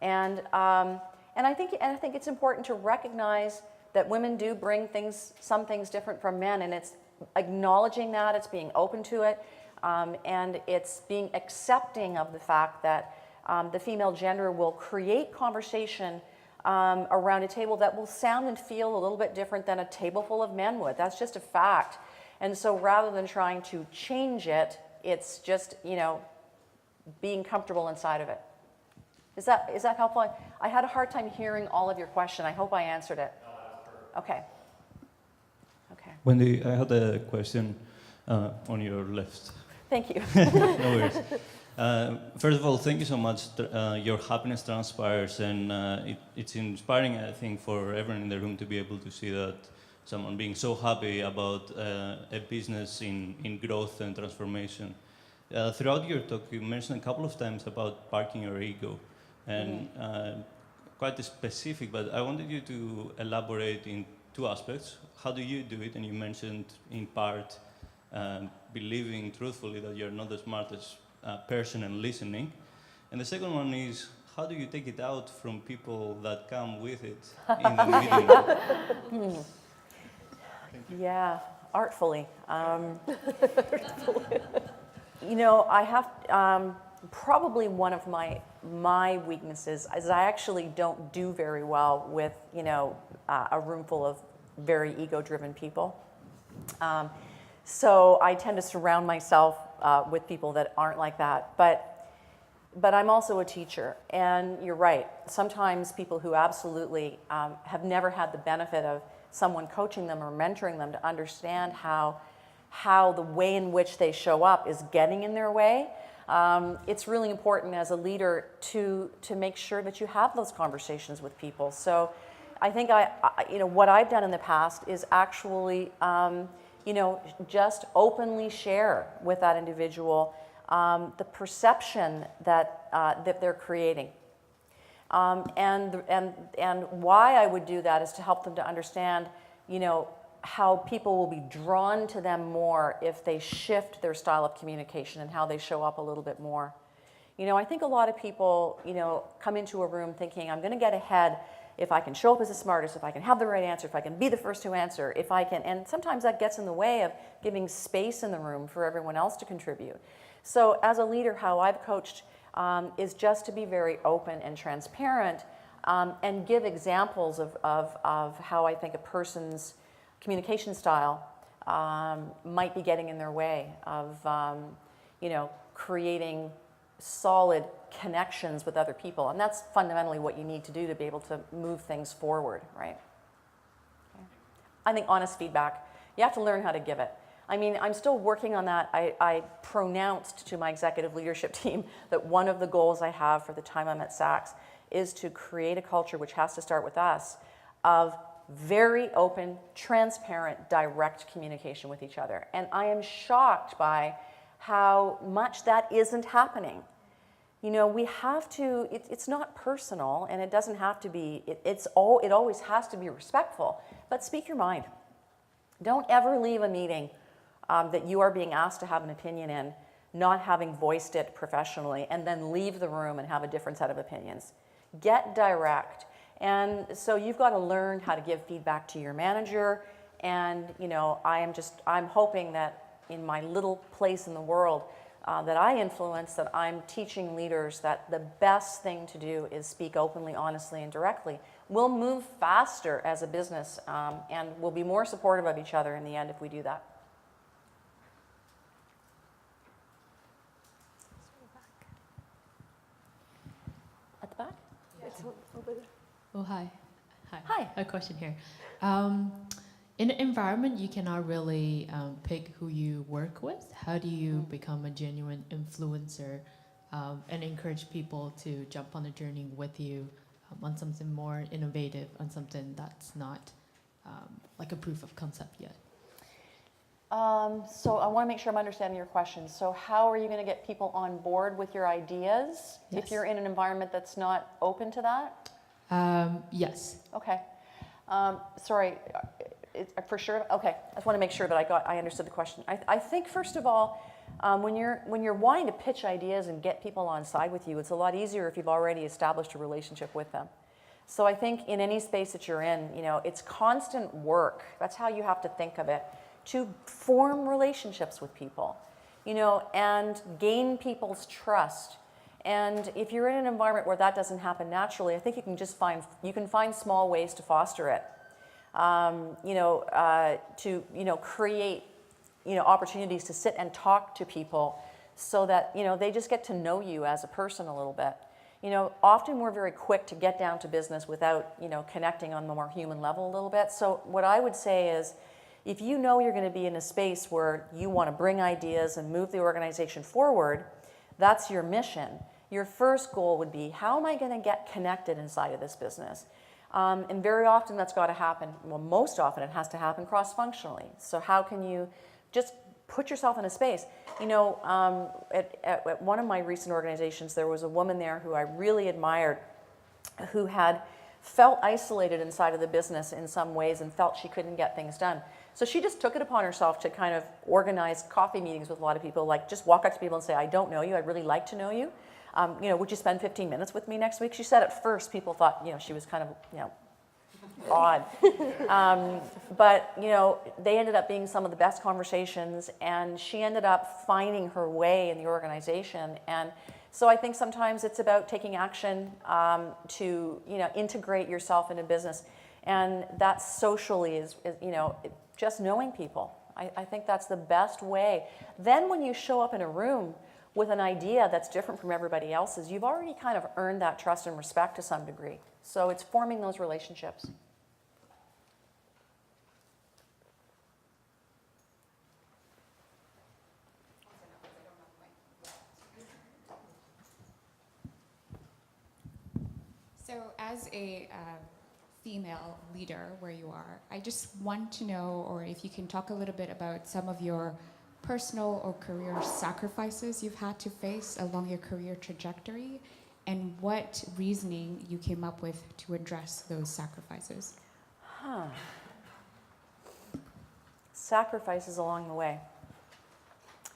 And I think it's important to recognize that women do bring some things different from men, and it's acknowledging that, it's being open to it, and it's being accepting of the fact that the female gender will create conversation around a table that will sound and feel a little bit different than a table full of men would. That's just a fact. And so rather than trying to change it, it's just, being comfortable inside of it. Is that helpful? I had a hard time hearing all of your question. I hope I answered it. No, that was perfect. Okay. Okay. Wendy, I had a question. on your left. Thank you. No worries. First of all, thank you so much. Your happiness transpires, and it's inspiring, I think, for everyone in the room to be able to see that someone being so happy about a business in growth and transformation. Throughout your talk, you mentioned a couple of times about parking your ego, and quite specific, but I wanted you to elaborate in two aspects. How do you do it? And you mentioned in part believing truthfully that you're not the smartest person and listening. And the second one is, how do you take it out from people that come with it in the meeting? Yeah, artfully. You know, I have probably one of my weaknesses is I actually don't do very well with, you know, a room full of very ego-driven people. So I tend to surround myself with people that aren't like that. But I'm also a teacher, and you're right. Sometimes people who absolutely have never had the benefit of someone coaching them or mentoring them to understand how the way in which they show up is getting in their way. It's really important as a leader to make sure that you have those conversations with people. So I think you know, what I've done in the past is actually you know, just openly share with that individual the perception that they're creating. And why I would do that is to help them to understand, you know, how people will be drawn to them more if they shift their style of communication and how they show up a little bit more. You know, I think a lot of people, you know, come into a room thinking, I'm going to get ahead if I can show up as the smartest, if I can have the right answer, if I can be the first to answer, if I can, and sometimes that gets in the way of giving space in the room for everyone else to contribute. So as a leader, how I've coached is just to be very open and transparent and give examples of how I think a person's communication style might be getting in their way of, you know, creating solid connections with other people. And that's fundamentally what you need to do to be able to move things forward, right? Okay. I think honest feedback, you have to learn how to give it. I mean, I'm still working on that. I pronounced to my executive leadership team that one of the goals I have for the time I'm at SAXX is to create a culture, which has to start with us, of very open, transparent, direct communication with each other. And I am shocked by how much that isn't happening. You know, we have to, it's not personal, and it doesn't have to be, it always has to be respectful, but speak your mind. Don't ever leave a meeting that you are being asked to have an opinion in, not having voiced it professionally, and then leave the room and have a different set of opinions. Get direct. And so you've got to learn how to give feedback to your manager, and you know, I'm hoping that in my little place in the world that I influence, that I'm teaching leaders that the best thing to do is speak openly, honestly, and directly. We'll move faster as a business, and we'll be more supportive of each other in the end if we do that. At the back? It's over there. Oh, hi. Hi. A question here. In an environment, you cannot really pick who you work with. How do you become a genuine influencer and encourage people to jump on a journey with you on something more innovative, on something that's not like a proof of concept yet? So I want to make sure I'm understanding your question. So how are you going to get people on board with your ideas if you're in an environment that's not open to that? Yes. Okay. Sorry, for sure. Okay, I just want to make sure that I understood the question. I think first of all, when you're wanting to pitch ideas and get people on side with you, it's a lot easier if you've already established a relationship with them. So I think in any space that you're in, you know, it's constant work. That's how you have to think of it, to form relationships with people, you know, and gain people's trust. And if you're in an environment where that doesn't happen naturally, I think you can find small ways to foster it. To create, opportunities to sit and talk to people so that, they just get to know you as a person a little bit. Often we're very quick to get down to business without, connecting on the more human level a little bit. So what I would say is, If you know you're going to be in a space where you want to bring ideas and move the organization forward, that's your mission. Your first goal would be, how am I going to get connected inside of this business? And very often that's got to happen, well, most often it has to happen cross-functionally. So how can you just put yourself in a space? You know, at one of my recent organizations, there was a woman there who I really admired, who had felt isolated inside of the business in some ways and felt she couldn't get things done. So she just took it upon herself to kind of organize coffee meetings with a lot of people, like just walk up to people and say, I don't know you, I'd really like to know you. You know, would you spend 15 minutes with me next week? She said at first people thought, you know, she was kind of, you know, odd. But, you know, they ended up being some of the best conversations, and she ended up finding her way in the organization. And so I think sometimes it's about taking action to, you know, integrate yourself into business. And that socially is you know, just knowing people. I think that's the best way. Then when you show up in a room with an idea that's different from everybody else's, you've already kind of earned that trust and respect to some degree. So it's forming those relationships. So as a female leader where you are, I just want to know, or if you can talk a little bit about some of your personal or career sacrifices you've had to face along your career trajectory, and what reasoning you came up with to address those sacrifices. Sacrifices along the way.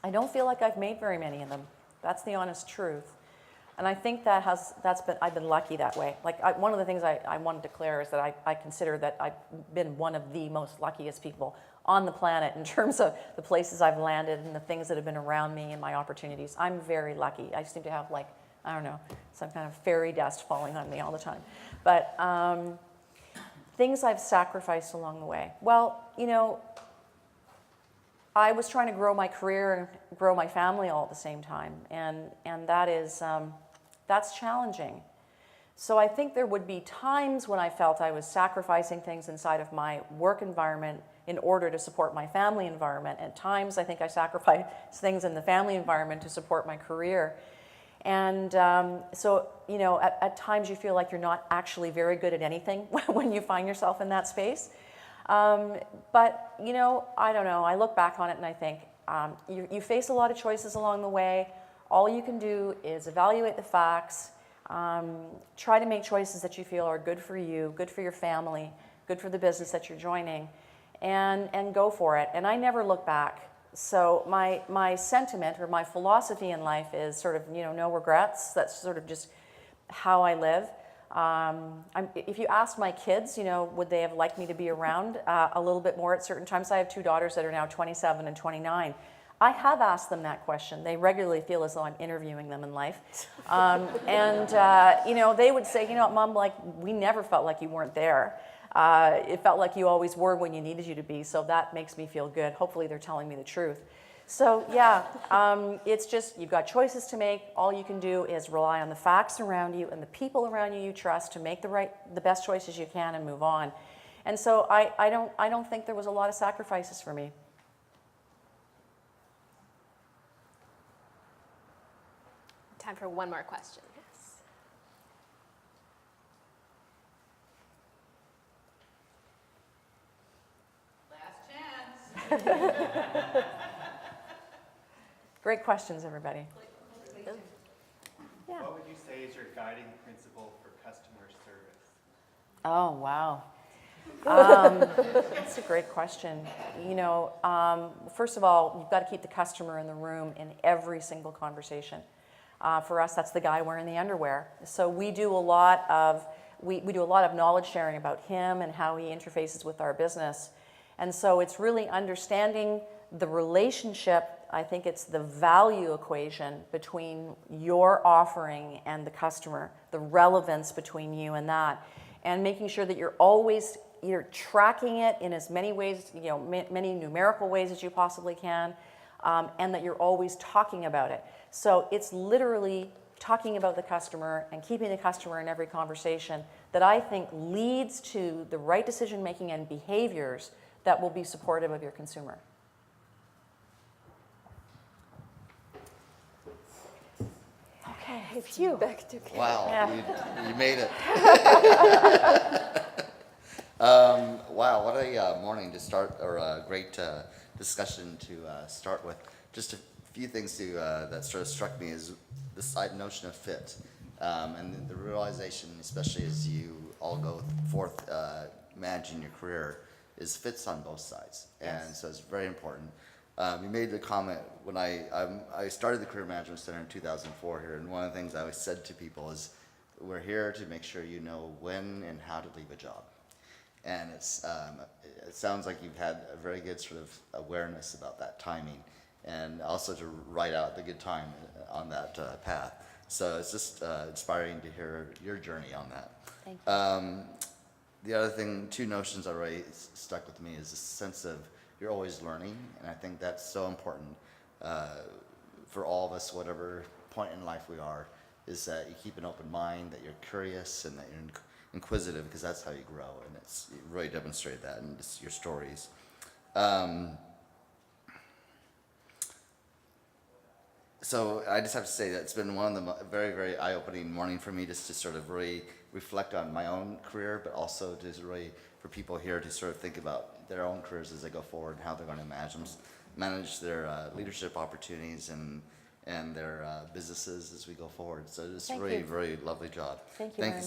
I don't feel like I've made very many of them. That's the honest truth. And I think I've been lucky that way. Like one of the things I want to declare is that I consider that I've been one of the most luckiest people on the planet in terms of the places I've landed and the things that have been around me and my opportunities. I'm very lucky. I seem to have, like, I don't know, some kind of fairy dust falling on me all the time. But things I've sacrificed along the way. Well, you know, I was trying to grow my career and grow my family all at the same time, and that is that's challenging. So I think there would be times when I felt I was sacrificing things inside of my work environment in order to support my family environment. At times I think I sacrificed things in the family environment to support my career. And so, you know, at times you feel like you're not actually very good at anything when you find yourself in that space. But, you know, I don't know. I look back on it and I think you face a lot of choices along the way. All you can do is evaluate the facts, try to make choices that you feel are good for you, good for your family, good for the business that you're joining, and go for it. And I never look back. So my sentiment or my philosophy in life is sort of, you know, no regrets. That's sort of just how I live. If you ask my kids, you know, would they have liked me to be around a little bit more at certain times? I have two daughters that are now 27 and 29. I have asked them that question. They regularly feel as though I'm interviewing them in life. You know, they would say, you know what, Mom, like, we never felt like you weren't there. It felt like you always were when you needed you to be, so that makes me feel good. Hopefully they're telling me the truth. So yeah, it's just, you've got choices to make. All you can do is rely on the facts around you and the people around you trust to make the best choices you can and move on. And so I don't think there was a lot of sacrifices for me. Time for one more question. Last chance. Great questions, everybody. Yeah. What would you say is your guiding principle for customer service? Oh, wow. That's a great question. You know, first of all, you've got to keep the customer in the room in every single conversation. For us, that's the guy wearing the underwear. So we do a lot of we do a lot of knowledge sharing about him and how he interfaces with our business. And so it's really understanding the relationship. I think it's the value equation between your offering and the customer, the relevance between you and that, and making sure that you're always either tracking it in as many ways, you know, many numerical ways as you possibly can, and that you're always talking about it. So it's literally talking about the customer and keeping the customer in every conversation that I think leads to the right decision making and behaviors that will be supportive of your consumer. Okay, It's you back to Wow, Yeah. you made it. Wow, what a morning to start, or a great discussion to start with. Just a few things that sort of struck me is this notion of fit, and the realization, especially as you all go forth managing your career, is fits on both sides, and so it's very important. You made the comment when I started the Career Management Center in 2004 here, and one of the things I always said to people is, we're here to make sure you know when and how to leave a job. And it sounds like you've had a very good sort of awareness about that timing, and also to write out the good time on that path. So it's just inspiring to hear your journey on that. Thank you. The other thing, two notions that really stuck with me is this sense of you're always learning, and I think that's so important for all of us, whatever point in life we are, is that you keep an open mind, that you're curious, and that you're inquisitive, because that's how you grow, and you really demonstrate that in just your stories. So I just have to say that it's been one of the very, very eye-opening morning for me, just to sort of really reflect on my own career, but also just really for people here to sort of think about their own careers as they go forward, and how they're going to manage their leadership opportunities and their businesses as we go forward. So it's really, very lovely job. Thank you very much.